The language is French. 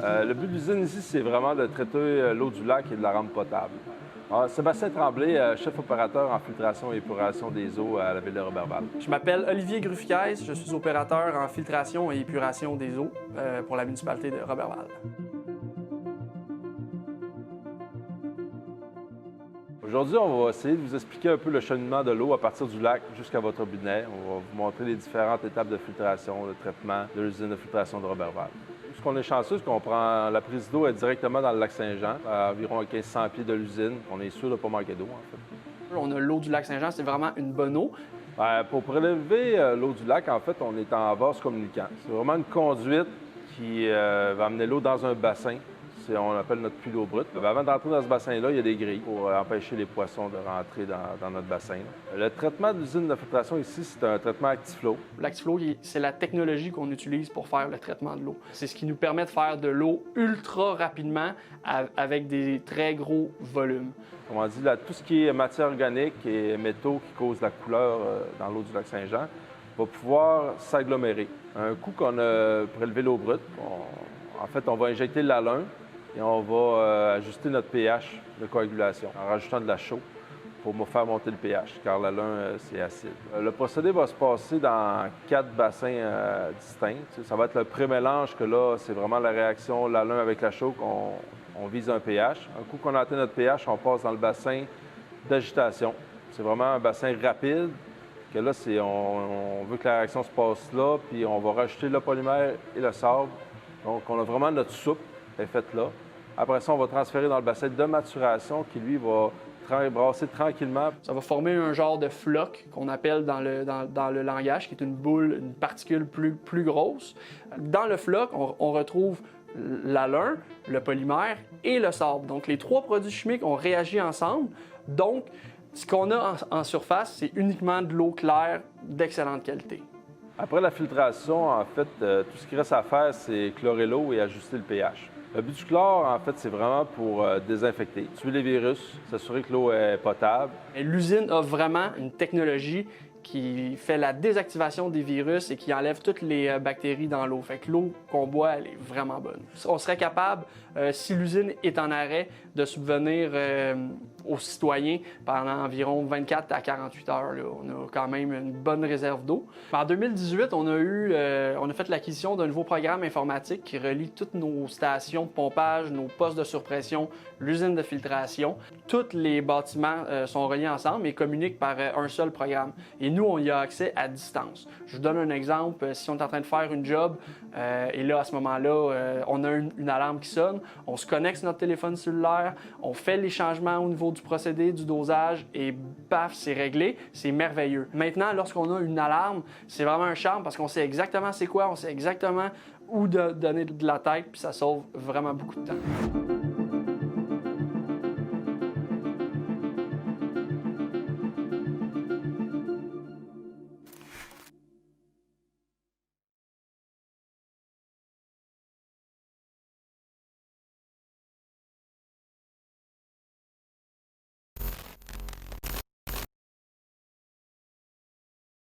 Le but de l'usine ici, c'est vraiment de traiter l'eau du lac et de la rendre potable. Alors, Sébastien Tremblay, chef opérateur en filtration et épuration des eaux à la ville de Roberval. Je m'appelle Olivier Gruffiez, je suis opérateur en filtration et épuration des eaux pour la municipalité de Roberval. Aujourd'hui, on va essayer de vous expliquer un peu le cheminement de l'eau à partir du lac jusqu'à votre robinet. On va vous montrer les différentes étapes de filtration, de traitement de l'usine de filtration de Roberval. Ce qu'on est chanceux, c'est qu'on prend la prise d'eau directement dans le lac Saint-Jean, à environ 1500 pieds de l'usine. On est sûr de ne pas manquer d'eau, en fait. On a l'eau du lac Saint-Jean, c'est vraiment une bonne eau. Pour prélever l'eau du lac, en fait, on est en vase communicant. C'est vraiment une conduite qui va amener l'eau dans un bassin. On appelle notre puits d'eau brute. Avant d'entrer dans ce bassin-là, il y a des grilles pour empêcher les poissons de rentrer dans notre bassin. Le traitement de l'usine de filtration ici, c'est un traitement Actiflow. L'Actiflow, c'est la technologie qu'on utilise pour faire le traitement de l'eau. C'est ce qui nous permet de faire de l'eau ultra rapidement avec des très gros volumes. Comme on dit, là, tout ce qui est matière organique et métaux qui causent la couleur dans l'eau du lac Saint-Jean va pouvoir s'agglomérer. Un coup qu'on a prélevé l'eau brute, en fait, on va injecter l'alun et on va ajuster notre pH de coagulation en rajoutant de la chaux pour faire monter le pH, car l'alun, c'est acide. Le procédé va se passer dans 4 bassins distincts. Ça va être le pré-mélange, que là, c'est vraiment la réaction l'alun avec la chaux qu'on vise un pH. Un coup qu'on a atteint notre pH, on passe dans le bassin d'agitation. C'est vraiment un bassin rapide, que là, on veut que la réaction se passe là, puis on va rajouter le polymère et le sable. Donc, on a vraiment notre soupe est faite là. Après ça, on va transférer dans le bassin de maturation qui, lui, va brasser tranquillement. Ça va former un genre de floc qu'on appelle dans le langage, qui est une boule, une particule plus grosse. Dans le floc, on retrouve l'alun, le polymère et le sable. Donc, les 3 produits chimiques ont réagi ensemble. Donc, ce qu'on a en surface, c'est uniquement de l'eau claire d'excellente qualité. Après la filtration, en fait, tout ce qui reste à faire, c'est chlorer l'eau et ajuster le pH. Le but du chlore, en fait, c'est vraiment pour désinfecter, tuer les virus, s'assurer que l'eau est potable. L'usine a vraiment une technologie qui fait la désactivation des virus et qui enlève toutes les bactéries dans l'eau. Fait que l'eau qu'on boit, elle est vraiment bonne. On serait capable, si l'usine est en arrêt, de subvenir aux citoyens pendant environ 24 à 48 heures. Là. On a quand même une bonne réserve d'eau. En 2018, on a fait l'acquisition d'un nouveau programme informatique qui relie toutes nos stations de pompage, nos postes de surpression, l'usine de filtration. Tous les bâtiments sont reliés ensemble et communiquent par un seul programme. Et nous, on y a accès à distance. Je vous donne un exemple. Si on est en train de faire une job et là, à ce moment-là, on a une alarme qui sonne, on se connecte sur notre téléphone cellulaire, on fait les changements au niveau du procédé, du dosage et paf, c'est réglé. C'est merveilleux. Maintenant, lorsqu'on a une alarme, c'est vraiment un charme parce qu'on sait exactement c'est quoi, on sait exactement où donner de la tête puis ça sauve vraiment beaucoup de temps.